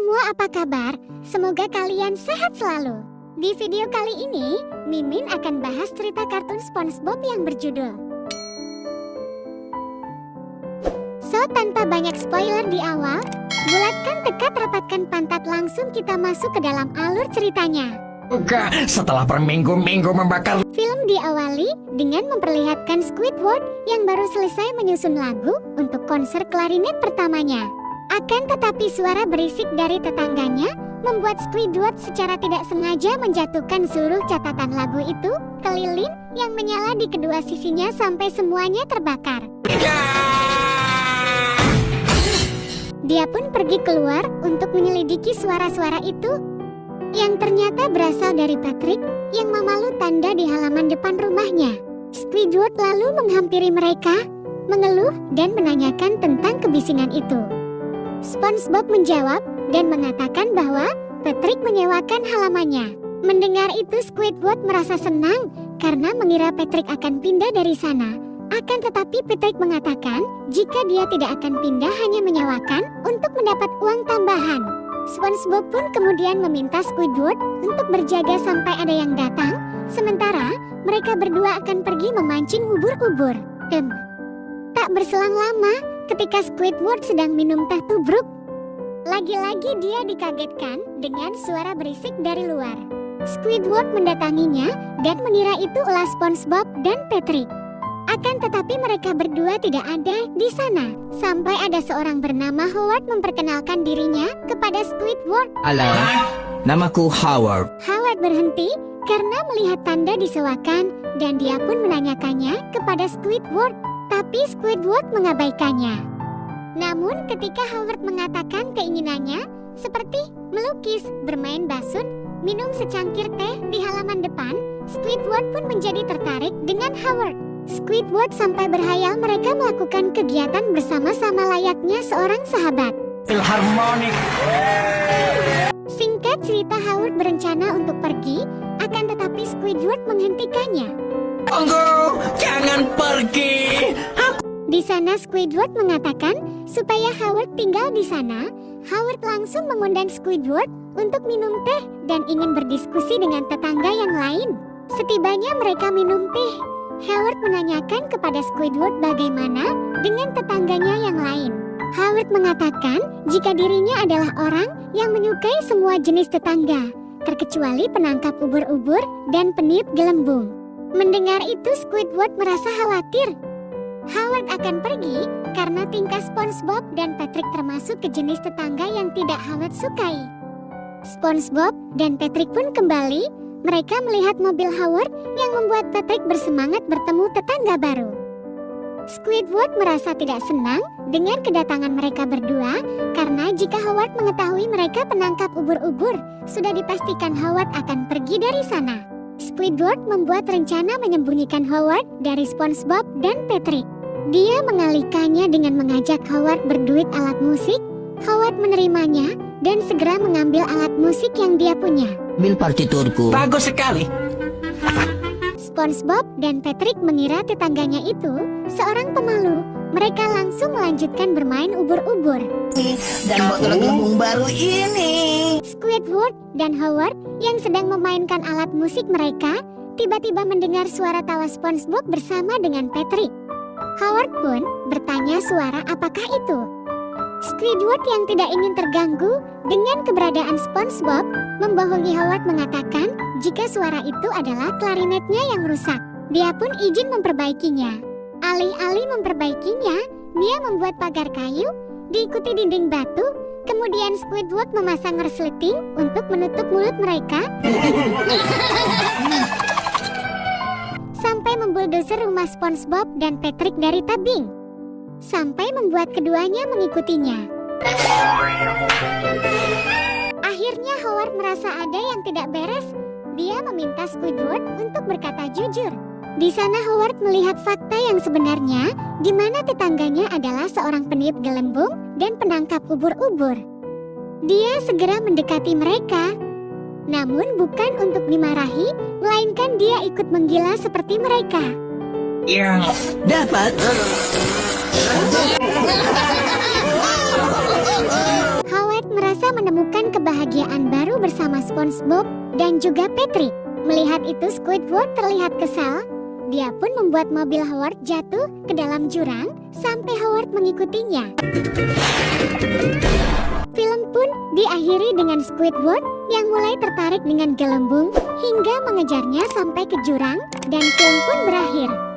semua, apa kabar? Semoga kalian sehat selalu. Di video kali ini, Mimin akan bahas cerita kartun SpongeBob yang berjudul. So, tanpa banyak spoiler di awal, bulatkan tekad, rapatkan pantat, langsung kita masuk ke dalam alur ceritanya. Buka, setelah berminggu-minggu membakar. Film diawali dengan memperlihatkan Squidward yang baru selesai menyusun lagu untuk konser klarinet pertamanya. Akan tetapi suara berisik dari tetangganya membuat Squidward secara tidak sengaja menjatuhkan seluruh catatan lagu itu ke lilin yang menyala di kedua sisinya sampai semuanya terbakar. Dia pun pergi keluar untuk menyelidiki suara-suara itu yang ternyata berasal dari Patrick yang memalu tanda di halaman depan rumahnya. Squidward lalu menghampiri mereka, mengeluh dan menanyakan tentang kebisingan itu. SpongeBob menjawab dan mengatakan bahwa Patrick menyewakan halamannya. Mendengar itu Squidward merasa senang karena mengira Patrick akan pindah dari sana. Akan tetapi Patrick mengatakan jika dia tidak akan pindah hanya menyewakan untuk mendapat uang tambahan. SpongeBob pun kemudian meminta Squidward untuk berjaga sampai ada yang datang, sementara mereka berdua akan pergi memancing ubur-ubur. Tak berselang lama, ketika Squidward sedang minum teh tubruk, lagi-lagi dia dikagetkan dengan suara berisik dari luar. Squidward mendatanginya dan mengira itu ulah SpongeBob dan Patrick. Akan tetapi mereka berdua tidak ada di sana. Sampai ada seorang bernama Howard memperkenalkan dirinya kepada Squidward. Halo, namaku Howard. Howard berhenti karena melihat tanda disewakan dan dia pun menanyakannya kepada Squidward. Tapi Squidward mengabaikannya. Namun ketika Howard mengatakan keinginannya seperti melukis, bermain basun, minum secangkir teh di halaman depan, Squidward pun menjadi tertarik dengan Howard. Squidward sampai berhayal mereka melakukan kegiatan bersama-sama layaknya seorang sahabat. Filharmonik. Singkat cerita, Howard berencana untuk pergi, akan tetapi Squidward menghentikannya. Tunggu, jangan pergi. Di sana Squidward mengatakan supaya Howard tinggal di sana. Howard langsung mengundang Squidward untuk minum teh dan ingin berdiskusi dengan tetangga yang lain. Setibanya mereka minum teh, Howard menanyakan kepada Squidward bagaimana dengan tetangganya yang lain. Howard mengatakan jika dirinya adalah orang yang menyukai semua jenis tetangga, terkecuali penangkap ubur-ubur dan peniup gelembung. Mendengar itu Squidward merasa khawatir. Howard akan pergi karena tingkah SpongeBob dan Patrick termasuk ke jenis tetangga yang tidak Howard sukai. SpongeBob dan Patrick pun kembali. Mereka melihat mobil Howard yang membuat Patrick bersemangat bertemu tetangga baru. Squidward merasa tidak senang dengan kedatangan mereka berdua karena jika Howard mengetahui mereka penangkap ubur-ubur, sudah dipastikan Howard akan pergi dari sana. Squidward membuat rencana menyembunyikan Howard dari SpongeBob dan Patrick. Dia mengalihkannya dengan mengajak Howard berduit alat musik. Howard menerimanya dan segera mengambil alat musik yang dia punya. Ambil partiturku. Bagus sekali. SpongeBob dan Patrick mengira tetangganya itu seorang pemalu. Mereka langsung melanjutkan bermain ubur-ubur. Dan botol gelembung baru ini. Squidward dan Howard yang sedang memainkan alat musik mereka tiba-tiba mendengar suara tawa SpongeBob bersama dengan Patrick. Howard pun bertanya suara apakah itu. Squidward yang tidak ingin terganggu dengan keberadaan SpongeBob membohongi Howard mengatakan jika suara itu adalah klarinetnya yang rusak. Dia pun izin memperbaikinya. Alih-alih memperbaikinya, dia membuat pagar kayu, diikuti dinding batu, kemudian Squidward memasang resleting untuk menutup mulut mereka sampai membuldoser rumah SpongeBob dan Patrick dari tebing, sampai membuat keduanya mengikutinya. Akhirnya Howard merasa ada yang tidak beres. Dia meminta Squidward untuk berkata jujur. Di sana Howard melihat fakta yang sebenarnya, di mana tetangganya adalah seorang peniup gelembung dan penangkap ubur-ubur. Dia segera mendekati mereka, namun bukan untuk dimarahi, melainkan dia ikut menggila seperti mereka. Yang Dapat. Howard merasa merasa menemukan kebahagiaan baru bersama SpongeBob dan juga Patrick. Melihat itu Squidward terlihat kesal. Dia pun membuat mobil Howard jatuh ke dalam jurang sampai Howard mengikutinya. Film pun diakhiri dengan Squidward yang mulai tertarik dengan gelembung hingga mengejarnya sampai ke jurang dan film pun berakhir.